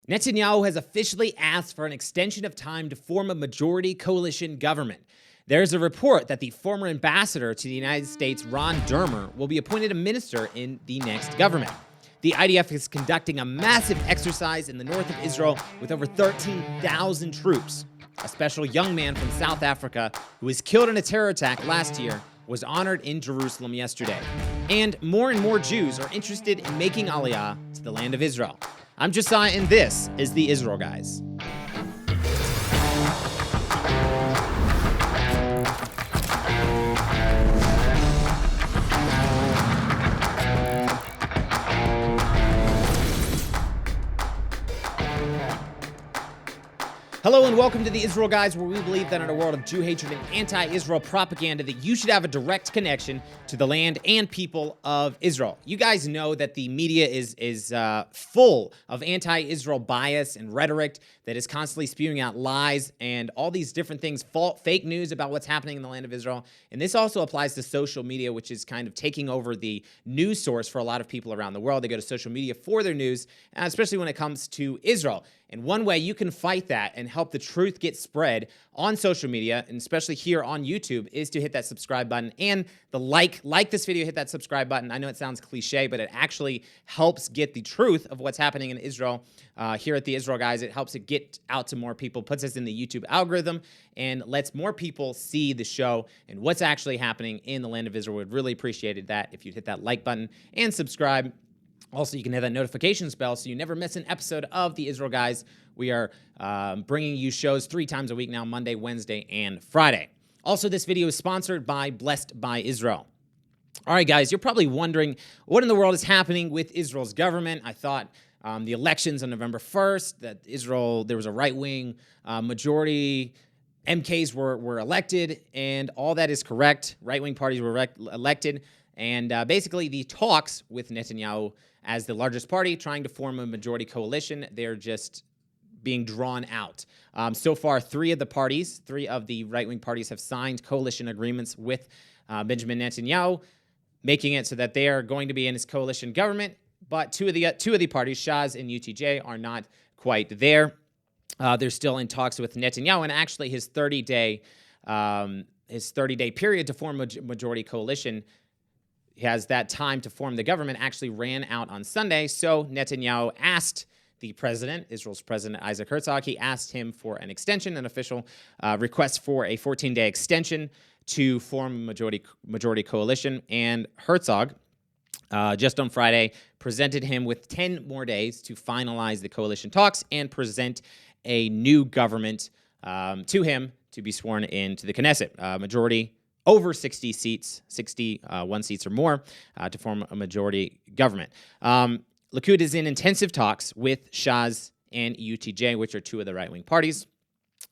Netanyahu has officially asked for an extension of time to form a majority coalition government. There's a report that the former ambassador to the United States, Ron Dermer, will be appointed a minister in the next government. The IDF is conducting a massive exercise in the north of Israel with over 13,000 troops. A special young man from South Africa who was killed in a terror attack last year was honored in Jerusalem yesterday. And more Jews are interested in making Aliyah to the land of Israel. I'm Josiah, and this is the Israel Guys. Hello and welcome to the Israel Guys, where we believe that in a world of Jew hatred and anti-Israel propaganda that you should have a direct connection to the land and people of Israel. You guys know that the media is full of anti-Israel bias and rhetoric that is constantly spewing out lies and all these different things, fake news about what's happening in the land of Israel. And this also applies to social media, which is kind of taking over the news source for a lot of people around the world. They go to social media for their news, especially when it comes to Israel. And one way you can fight that and help the truth get spread on social media, and especially here on YouTube, is to hit that subscribe button and the like this video, hit that subscribe button. I know it sounds cliche, but it actually helps get the truth of what's happening in Israel here at the Israel Guys. It helps it get out to more people, puts us in the YouTube algorithm, and lets more people see the show and what's actually happening in the land of Israel. We'd really appreciate that if you'd hit that like button and subscribe. Also, you can hit that notifications bell so you never miss an episode of the Israel Guys. We are bringing you shows 3 times a week now, Monday, Wednesday, and Friday. Also, this video is sponsored by Blessed by Israel. All right, guys, you're probably wondering what in the world is happening with Israel's government. I thought the elections on November 1st, that Israel, there was a right-wing majority, MKs were elected, and all that is correct. Right-wing parties were elected. And basically, the talks with Netanyahu as the largest party trying to form a majority coalition, they're just being drawn out. So far, 3 of the right-wing parties have signed coalition agreements with Benjamin Netanyahu, making it so that they are going to be in his coalition government. But two of the parties, Shas and UTJ, are not quite there. They're still in talks with Netanyahu, and actually his 30-day period to form a majority coalition, he has that time to form the government, actually ran out on Sunday. So Netanyahu asked the president, Israel's president, Isaac Herzog, he asked him for an extension, an official request for a 14-day extension to form a majority coalition. And Herzog, just on Friday, presented him with 10 more days to finalize the coalition talks and present a new government to him to be sworn into the Knesset. Majority over 60 seats, 61 seats or more, to form a majority government. Likud is in intensive talks with Shas and UTJ, which are 2 of the right-wing parties.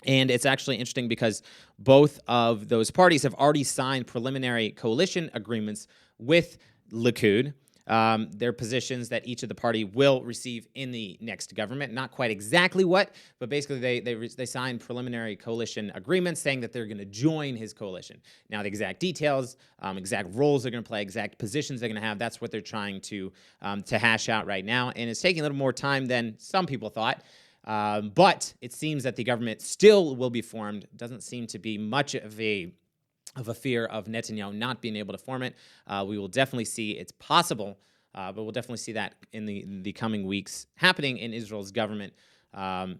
And it's actually interesting because both of those parties have already signed preliminary coalition agreements with Likud. Their positions that each of the party will receive in the next government. Not quite exactly what, but basically they signed preliminary coalition agreements saying that they're going to join his coalition. Now, the exact details, exact roles they're going to play, exact positions they're going to have, that's what they're trying to hash out right now. And it's taking a little more time than some people thought. But it seems that the government still will be formed. Doesn't seem to be much of a fear of Netanyahu not being able to form it. We will definitely see it's possible, but we'll definitely see that in the coming weeks happening in Israel's government.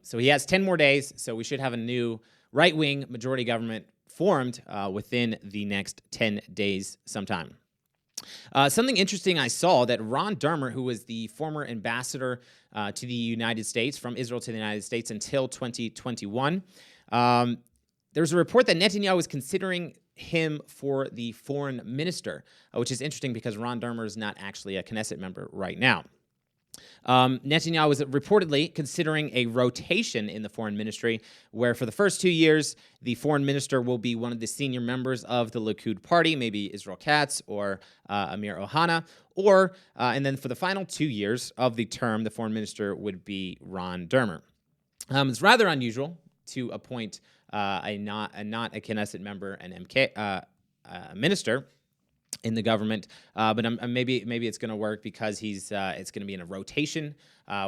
So he has 10 more days, so we should have a new right-wing majority government formed within the next 10 days sometime. Something interesting I saw that Ron Dermer, who was the former ambassador to the United States, from Israel to the United States until 2021, there's a report that Netanyahu was considering him for the foreign minister, which is interesting because Ron Dermer is not actually a Knesset member right now. Netanyahu was reportedly considering a rotation in the foreign ministry, where for the first 2 years, the foreign minister will be one of the senior members of the Likud party, maybe Israel Katz or Amir Ohana, and then for the final 2 years of the term, the foreign minister would be Ron Dermer. It's rather unusual to appoint not a Knesset member, an MK minister, in the government, but maybe it's going to work because it's going to be in a rotation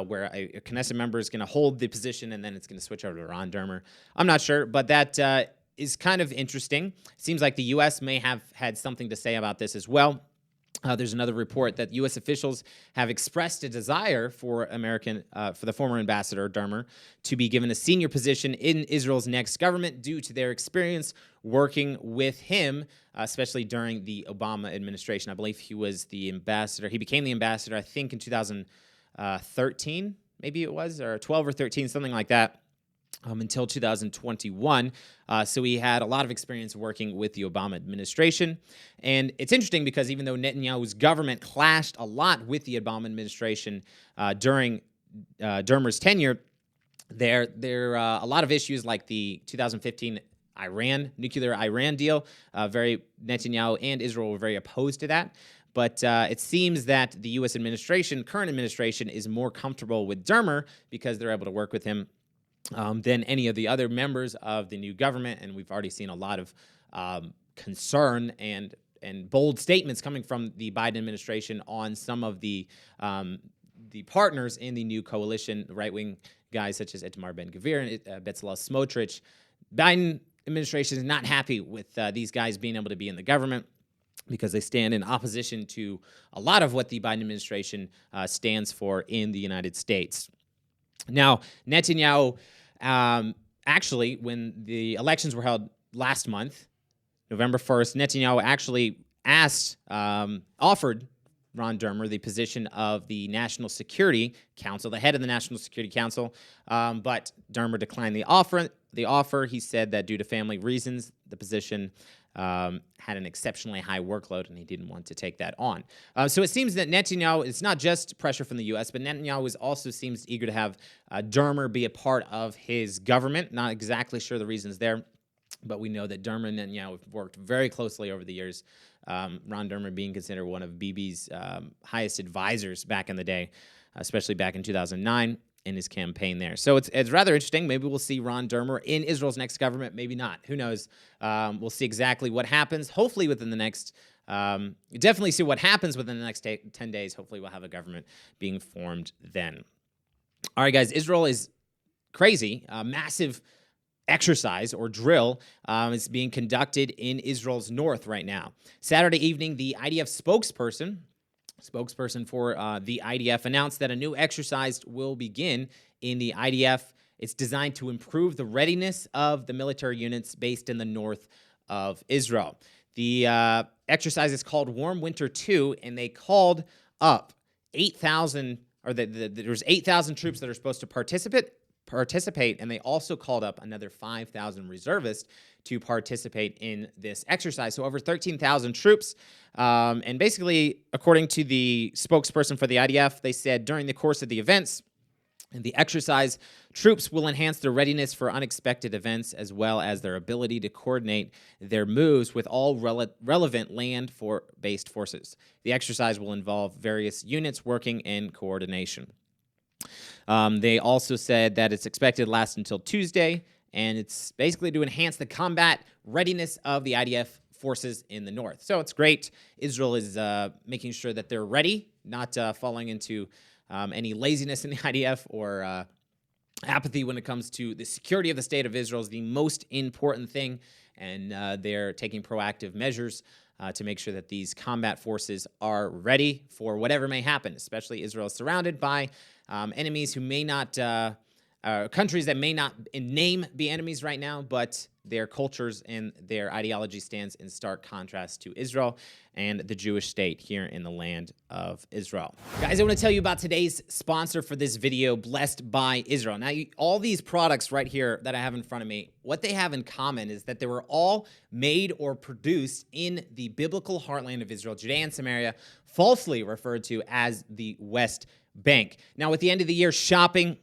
where a Knesset member is going to hold the position and then it's going to switch over to Ron Dermer. I'm not sure, but that is kind of interesting. Seems like the U.S. may have had something to say about this as well. There's another report that U.S. officials have expressed a desire for the former ambassador Dermer to be given a senior position in Israel's next government due to their experience working with him, especially during the Obama administration. I believe he was the ambassador. He became the ambassador, I think, in 2013, maybe it was, or 12 or 13, something like that. Until 2021. So he had a lot of experience working with the Obama administration. And it's interesting because even though Netanyahu's government clashed a lot with the Obama administration during Dermer's tenure, there a lot of issues like the 2015 nuclear Iran deal. Netanyahu and Israel were very opposed to that. But it seems that the U.S. current administration, is more comfortable with Dermer because they're able to work with him than any of the other members of the new government. And we've already seen a lot of concern and bold statements coming from the Biden administration on some of the partners in the new coalition, right-wing guys such as Itamar Ben-Gvir and Bezalel Smotrich. Biden administration is not happy with these guys being able to be in the government because they stand in opposition to a lot of what the Biden administration stands for in the United States. Now, Netanyahu, actually, when the elections were held last month, November 1st, Netanyahu actually offered Ron Dermer the position of the National Security Council, the head of the National Security Council, but Dermer declined the offer. He said that due to family reasons, the position had an exceptionally high workload, and he didn't want to take that on. So it seems that Netanyahu, it's not just pressure from the U.S., but Netanyahu also seems eager to have Dermer be a part of his government. Not exactly sure the reasons there, but we know that Dermer and Netanyahu have worked very closely over the years, Ron Dermer being considered one of Bibi's highest advisors back in the day, especially back in 2009. In his campaign there. So it's rather interesting. Maybe we'll see Ron Dermer in Israel's next government. Maybe not. Who knows? We'll see exactly what happens. Hopefully within the next, definitely see what happens within the next 10 days. Hopefully we'll have a government being formed then. All right, guys, Israel is crazy. Massive exercise or drill is being conducted in Israel's north right now. Saturday evening, the IDF spokesperson for the IDF announced that a new exercise will begin in the IDF. It's designed to improve the readiness of the military units based in the north of Israel. The exercise is called Warm Winter 2, and they called up 8,000, or there's 8,000 troops that are supposed to participate, and they also called up another 5,000 reservists to participate in this exercise. So over 13,000 troops. And basically, according to the spokesperson for the IDF, they said during the course of the events and the exercise, troops will enhance their readiness for unexpected events as well as their ability to coordinate their moves with all relevant land-based forces. The exercise will involve various units working in coordination. They also said that it's expected to last until Tuesday, and it's basically to enhance the combat readiness of the IDF forces in the north. So it's great. Israel is making sure that they're ready, not falling into any laziness in the IDF or apathy when it comes to the security of the state of Israel is the most important thing, and they're taking proactive measures to make sure that these combat forces are ready for whatever may happen, especially Israel is surrounded by enemies who may not, countries that may not in name be enemies right now, but their cultures and their ideology stands in stark contrast to Israel and the Jewish state here in the land of Israel. Guys, I want to tell you about today's sponsor for this video, Blessed by Israel. Now, all these products right here that I have in front of me, what they have in common is that they were all made or produced in the biblical heartland of Israel, Judea and Samaria, falsely referred to as the West Bank. Now, at the end of the year shopping,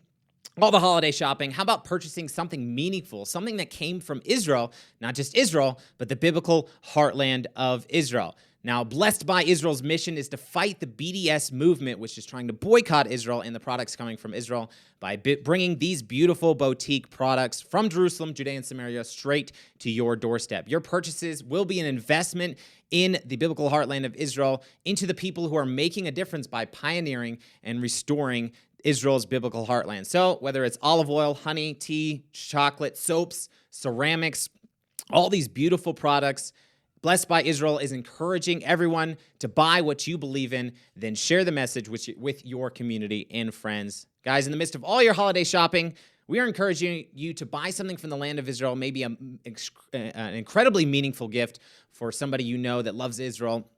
all the holiday shopping, how about purchasing something meaningful, something that came from Israel, not just Israel, but the biblical heartland of Israel? Now, Blessed by Israel's mission is to fight the BDS movement, which is trying to boycott Israel and the products coming from Israel by bringing these beautiful boutique products from Jerusalem, Judea, and Samaria straight to your doorstep. Your purchases will be an investment in the biblical heartland of Israel, into the people who are making a difference by pioneering and restoring Israel's biblical heartland. So whether it's olive oil, honey, tea, chocolate, soaps, ceramics, all these beautiful products, Blessed by Israel is encouraging everyone to buy what you believe in, then share the message with your community and friends. Guys, in the midst of all your holiday shopping, we are encouraging you to buy something from the land of Israel, maybe an incredibly meaningful gift for somebody you know that loves Israel,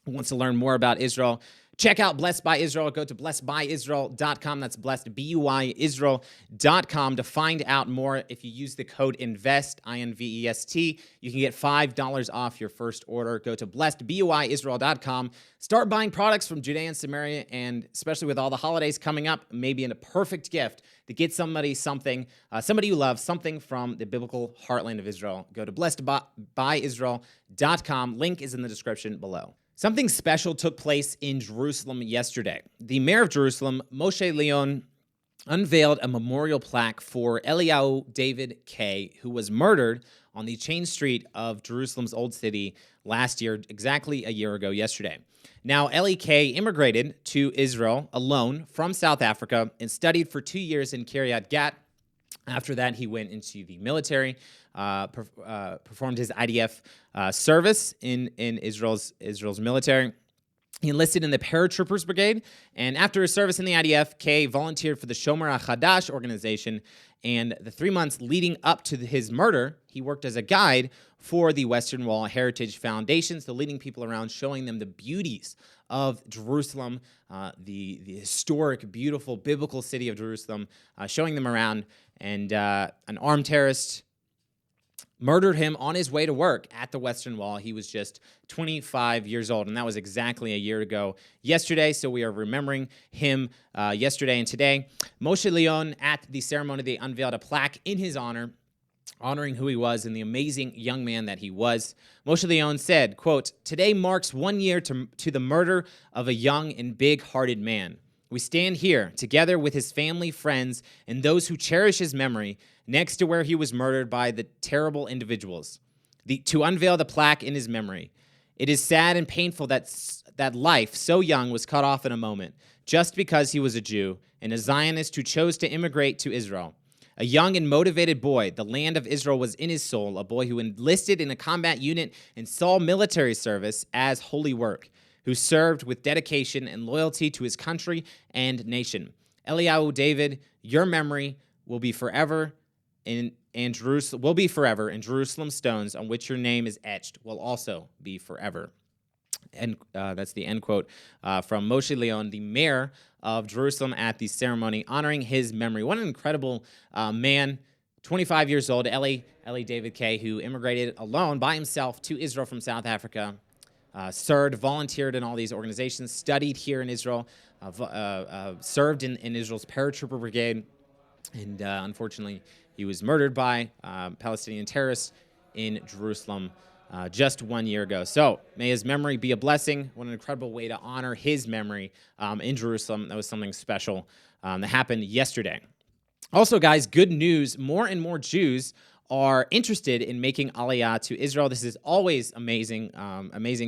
who wants to learn more about Israel. Check out Blessed by Israel. Go to blessedbyisrael.com. That's blessed, BUYisrael.com to find out more. If you use the code INVEST, INVEST, you can get $5 off your first order. Go to blessedbyisrael.com. Start buying products from Judea and Samaria, and especially with all the holidays coming up, maybe in a perfect gift to get somebody something, somebody you love, something from the biblical heartland of Israel. Go to blessedbyisrael.com. Link is in the description below. Something special took place in Jerusalem yesterday. The mayor of Jerusalem, Moshe Leon, unveiled a memorial plaque for Elio David K., who was murdered on the chain street of Jerusalem's Old City last year, exactly a year ago yesterday. Now, Eli K. immigrated to Israel alone from South Africa and studied for 2 years in Kiryat Gat. After that, he went into the military, performed his IDF service in Israel's military. He enlisted in the Paratroopers Brigade, and after his service in the IDF, Kay volunteered for the Shomer HaChadash organization, and the 3 months leading up to his murder, he worked as a guide for the Western Wall Heritage Foundation, so leading people around, showing them the beauties of Jerusalem, the historic, beautiful, biblical city of Jerusalem, showing them around, and an armed terrorist murdered him on his way to work at the Western Wall. He was just 25 years old, and that was exactly a year ago yesterday, so we are remembering him yesterday and today. Moshe Leon, at the ceremony, they unveiled a plaque in his honor, honoring who he was and the amazing young man that he was. Moshe Leon said, quote, "Today marks 1 year to the murder of a young and big-hearted man. We stand here, together with his family, friends, and those who cherish his memory, next to where he was murdered by the terrible individuals, to unveil the plaque in his memory. It is sad and painful that life so young was cut off in a moment, just because he was a Jew and a Zionist who chose to immigrate to Israel. A young and motivated boy, the land of Israel was in his soul, a boy who enlisted in a combat unit and saw military service as holy work, who served with dedication and loyalty to his country and nation. Elio David, your memory will be forever in Jerusalem. Will be forever, and Jerusalem stones on which your name is etched will also be forever." And that's the end quote from Moshe Leon, the mayor of Jerusalem, at the ceremony honoring his memory. What an incredible man, 25 years old, Eli David K., who immigrated alone by himself to Israel from South Africa. Served, volunteered in all these organizations, studied here in Israel, served in Israel's Paratrooper Brigade, and unfortunately, he was murdered by Palestinian terrorists in Jerusalem just 1 year ago. So may his memory be a blessing. What an incredible way to honor his memory in Jerusalem. That was something special that happened yesterday. Also, guys, good news. More and more Jews are interested in making Aliyah to Israel. This is always amazing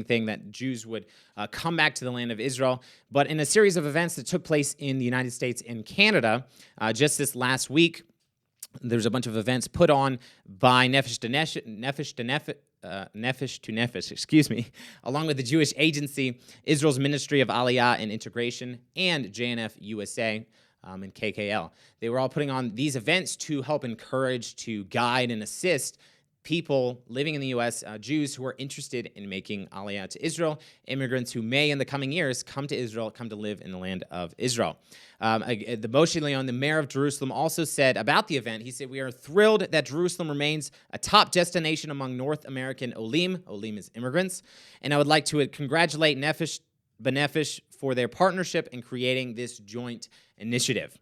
thing that Jews would come back to the land of Israel. But in a series of events that took place in the United States and Canada, just this last week, there's a bunch of events put on by Nefesh to Nefesh, along with the Jewish Agency, Israel's Ministry of Aliyah and Integration, and JNF USA. And KKL. They were all putting on these events to help encourage, to guide, and assist people living in the U.S., Jews who are interested in making Aliyah to Israel, immigrants who may in the coming years come to Israel, come to live in the land of Israel. The Moshe Leon, the mayor of Jerusalem, also said about the event, he said, "We are thrilled that Jerusalem remains a top destination among North American Olim. Olim is immigrants. And I would like to congratulate B'Nefesh for their partnership in creating this joint initiative."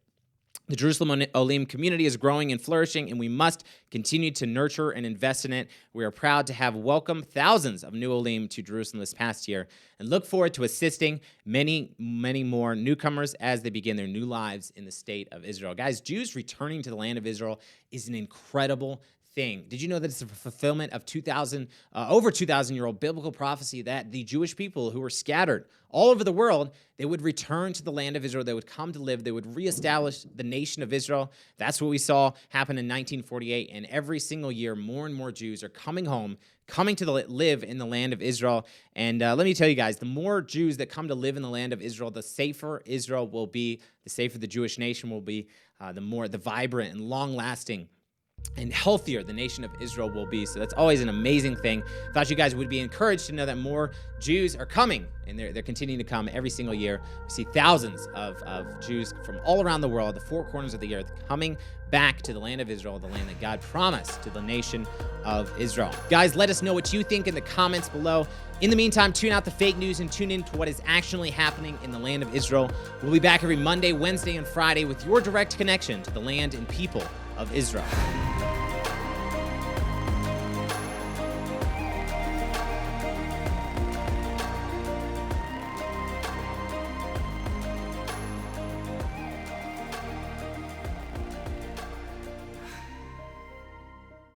The Jerusalem Olim community is growing and flourishing, and we must continue to nurture and invest in it. We are proud to have welcomed thousands of new Olim to Jerusalem this past year and look forward to assisting many, many more newcomers as they begin their new lives in the state of Israel. Guys, Jews returning to the land of Israel is an incredible thing. Did you know that it's a fulfillment of over 2,000-year-old biblical prophecy that the Jewish people who were scattered all over the world, they would return to the land of Israel. They would come to live. They would reestablish the nation of Israel. That's what we saw happen in 1948. And every single year, more and more Jews are coming home, coming to live in the land of Israel. And let me tell you guys, the more Jews that come to live in the land of Israel, the safer Israel will be, the safer the Jewish nation will be, the vibrant and long-lasting and healthier the nation of Israel will be. So that's always an amazing thing. Thought you guys would be encouraged to know that more Jews are coming, and they're continuing to come every single year. We see thousands of Jews from all around the world, the four corners of the earth, coming back to the land of Israel, the land that God promised to the nation of Israel. Guys, let us know what you think in the comments below. In the meantime, tune out the fake news and tune in to what is actually happening in the land of Israel. We'll be back every Monday, Wednesday, and Friday with your direct connection to the land and people of Israel.